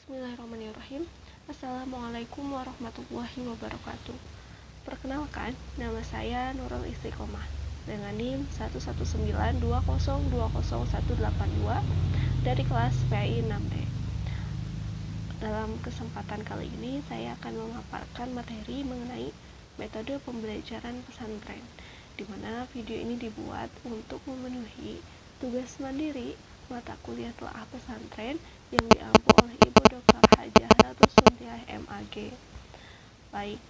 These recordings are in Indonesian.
Bismillahirrahmanirrahim. Assalamualaikum warahmatullahi wabarakatuh. Perkenalkan, nama saya Nurul Istiqomah dengan NIM 11920200182 dari kelas PAI 6E. Dalam kesempatan kali ini, saya akan memaparkan materi mengenai metode pembelajaran pesantren, di mana video ini dibuat untuk memenuhi tugas mandiri mata kuliah telaah pesantren yang diampu oleh Ibu Dr. Hajah Ratu Suntiah MAG. Baik,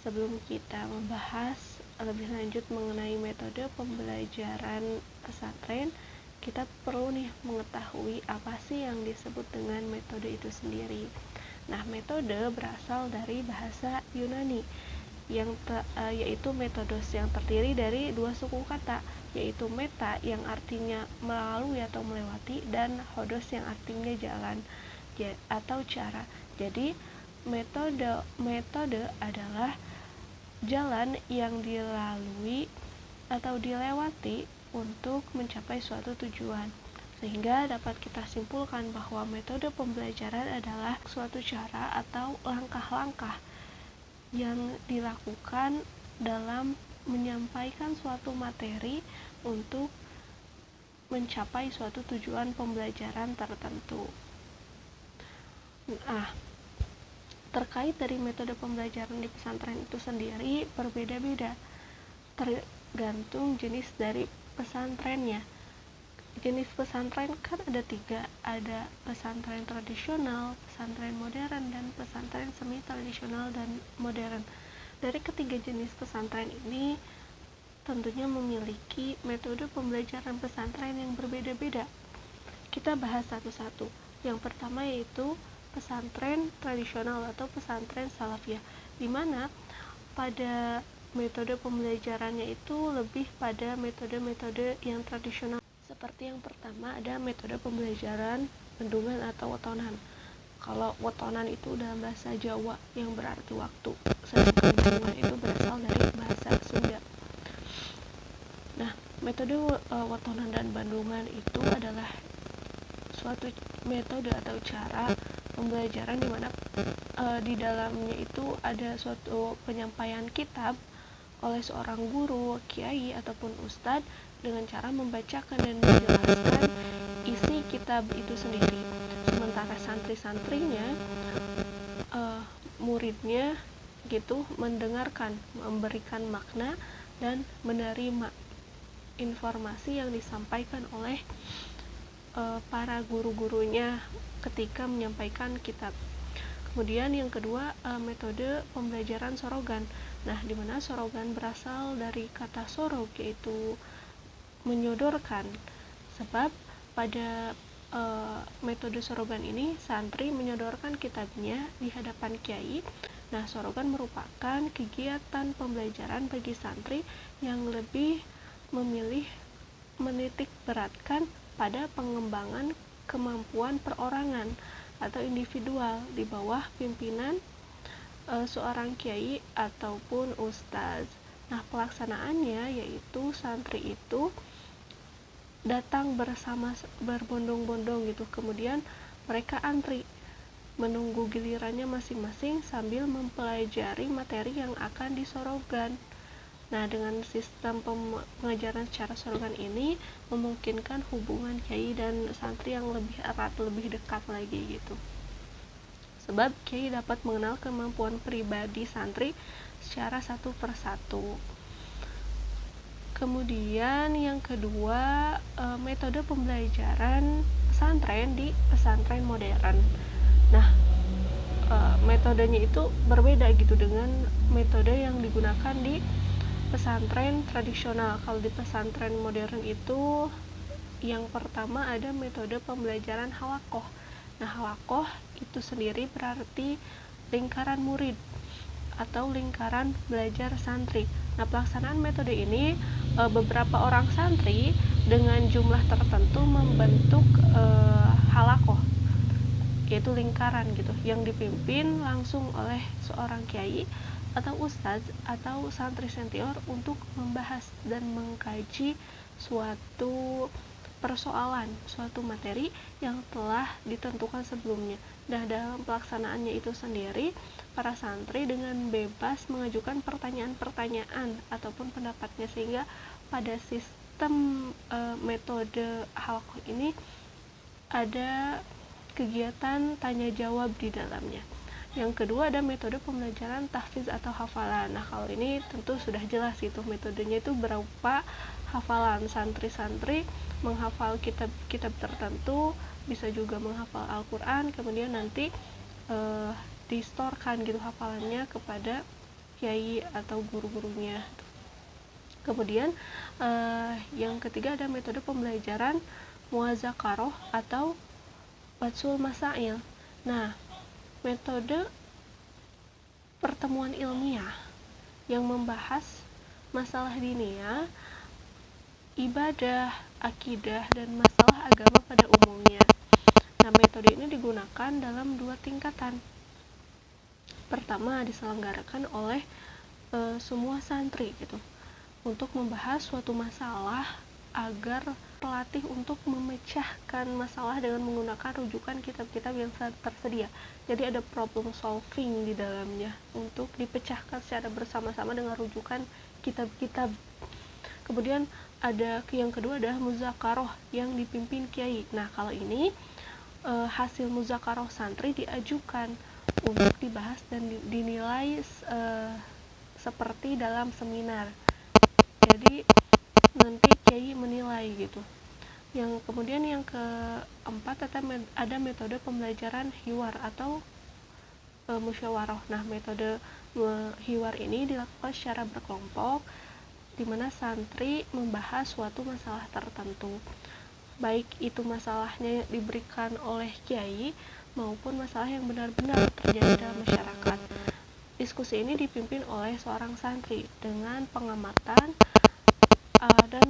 sebelum kita membahas lebih lanjut mengenai metode pembelajaran pesantren, kita perlu mengetahui apa sih yang disebut dengan metode itu sendiri. Nah, metode berasal dari bahasa Yunani yaitu metodos yang terdiri dari dua suku kata, yaitu meta yang artinya melalui atau melewati dan hodos yang artinya jalan atau cara. Jadi metode adalah jalan yang dilalui atau dilewati untuk mencapai suatu tujuan, sehingga dapat kita simpulkan bahwa metode pembelajaran adalah suatu cara atau langkah-langkah yang dilakukan dalam menyampaikan suatu materi untuk mencapai suatu tujuan pembelajaran tertentu. Nah, terkait dari metode pembelajaran di pesantren itu sendiri berbeda-beda, tergantung jenis dari pesantrennya. Jenis pesantren kan ada 3, ada pesantren tradisional, pesantren modern, dan pesantren semi tradisional dan modern. Dari ketiga jenis pesantren ini tentunya memiliki metode pembelajaran pesantren yang berbeda-beda. Kita bahas satu-satu. Yang pertama yaitu pesantren tradisional atau pesantren salafiyah, di mana pada metode pembelajarannya itu lebih pada metode-metode yang tradisional. Seperti yang pertama ada metode pembelajaran bendungan atau wetonan. Kalau wetonan itu dalam bahasa Jawa yang berarti waktu, sedangkan bendungan itu berasal dari bahasa Sunda. Nah, metode wetonan dan bendungan itu adalah suatu metode atau cara pembelajaran di mana di dalamnya itu ada suatu penyampaian kitab oleh seorang guru, kiai ataupun ustadz dengan cara membacakan dan menjelaskan isi kitab itu sendiri. Sementara santri-santrinya, muridnya gitu mendengarkan, memberikan makna dan menerima informasi yang disampaikan oleh para guru-gurunya ketika menyampaikan kitab. Kemudian yang kedua, metode pembelajaran sorogan. Nah, di mana sorogan berasal dari kata sorog, yaitu menyodorkan. Sebab pada metode sorogan ini santri menyodorkan kitabnya di hadapan kiai. Nah, sorogan merupakan kegiatan pembelajaran bagi santri yang lebih memilih menitik beratkan pada pengembangan kemampuan perorangan atau individual di bawah pimpinan seorang kiai ataupun ustaz. Nah, pelaksanaannya yaitu santri itu datang berbondong-bondong gitu, kemudian mereka antri menunggu gilirannya masing-masing sambil mempelajari materi yang akan disorogan. Nah, dengan sistem pengajaran secara sorogan ini memungkinkan hubungan kiai dan santri yang lebih erat, lebih dekat lagi gitu. Sebab kiai dapat mengenal kemampuan pribadi santri secara satu persatu. Kemudian yang kedua, metode pembelajaran pesantren di pesantren modern. Nah, metodenya itu berbeda gitu dengan metode yang digunakan di pesantren tradisional. Kalau di pesantren modern itu yang pertama ada metode pembelajaran halakoh. Nah, halakoh itu sendiri berarti lingkaran murid atau lingkaran belajar santri. Nah, pelaksanaan metode ini beberapa orang santri dengan jumlah tertentu membentuk halakoh, yaitu lingkaran gitu, yang dipimpin langsung oleh seorang kiai atau ustadz atau santri senior untuk membahas dan mengkaji suatu persoalan suatu materi yang telah ditentukan sebelumnya. Nah, dalam pelaksanaannya itu sendiri, para santri dengan bebas mengajukan pertanyaan-pertanyaan ataupun pendapatnya, sehingga pada sistem metode halaqah ini ada kegiatan tanya jawab di dalamnya. Yang kedua ada metode pembelajaran tahfiz atau hafalan. Nah, kalau ini tentu sudah jelas gitu, metodenya itu berupa hafalan. Santri-santri menghafal kitab-kitab tertentu, bisa juga menghafal Al-Quran, kemudian nanti distorkan gitu hafalannya kepada kiai atau guru-gurunya. Kemudian yang ketiga ada metode pembelajaran muadzakaroh atau batsul masail. Nah, metode pertemuan ilmiah yang membahas masalah diniyah, ibadah, akidah, dan masalah agama pada umumnya. Nah, metode ini digunakan dalam 2 tingkatan. Pertama, diselenggarakan oleh semua santri gitu, untuk membahas suatu masalah agar pelatih untuk memecahkan masalah dengan menggunakan rujukan kitab-kitab yang tersedia. Jadi ada problem solving di dalamnya untuk dipecahkan secara bersama-sama dengan rujukan kitab-kitab. Kemudian ada yang kedua adalah muzakaroh yang dipimpin kiai. Nah, kalau ini hasil muzakaroh santri diajukan untuk dibahas dan dinilai seperti dalam seminar. Jadi nanti kiai menilai gitu. Yang kemudian yang keempat ada metode pembelajaran hiwar atau musyawarah. Nah, metode hiwar ini dilakukan secara berkelompok, di mana santri membahas suatu masalah tertentu, baik itu masalahnya diberikan oleh kiai maupun masalah yang benar-benar terjadi dalam masyarakat. Diskusi ini dipimpin oleh seorang santri dengan pengamatan dan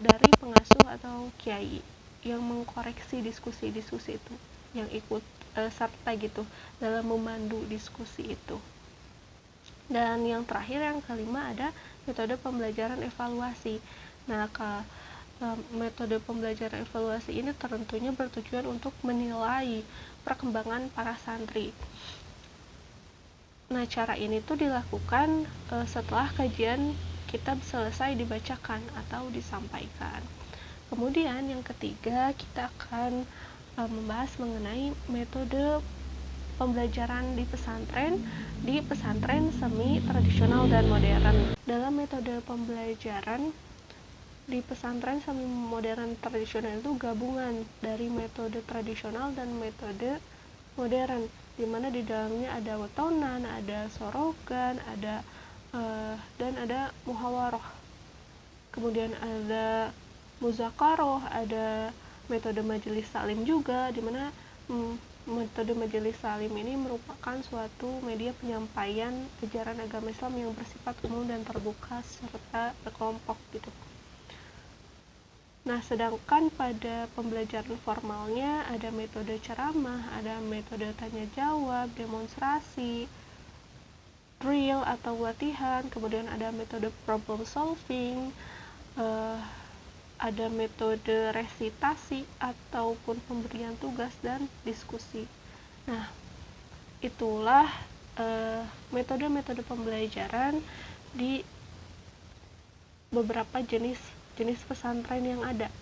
dari pengasuh atau kiai yang mengkoreksi diskusi-diskusi itu, yang ikut serta gitu dalam memandu diskusi itu. Dan yang terakhir, yang kelima, ada metode pembelajaran evaluasi. Nah, metode pembelajaran evaluasi ini tentunya bertujuan untuk menilai perkembangan para santri. Nah, cara ini tuh dilakukan setelah kajian kitab selesai dibacakan atau disampaikan. Kemudian yang ketiga, kita akan membahas mengenai metode pembelajaran di pesantren semi tradisional dan modern. Dalam metode pembelajaran di pesantren semi modern tradisional itu gabungan dari metode tradisional dan metode modern, di mana di dalamnya ada wetonan, ada sorogan, dan ada muhawaroh, kemudian ada muzakaroh, ada metode majelis salim juga, di mana metode majelis salim ini merupakan suatu media penyampaian ajaran agama Islam yang bersifat umum dan terbuka serta berkelompok gitu. Nah, sedangkan pada pembelajaran formalnya ada metode ceramah, ada metode tanya jawab, demonstrasi, drill atau latihan, kemudian ada metode problem solving, ada metode resitasi ataupun pemberian tugas dan diskusi. Nah, itulah metode-metode pembelajaran di beberapa jenis pesantren yang ada.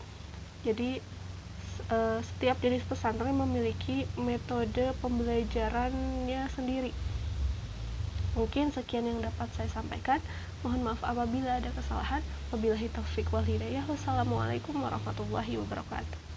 Jadi setiap jenis pesantren memiliki metode pembelajarannya sendiri. Mungkin sekian yang dapat saya sampaikan. Mohon maaf apabila ada kesalahan. Wabillahi taufik wal hidayah. Wassalamualaikum warahmatullahi wabarakatuh.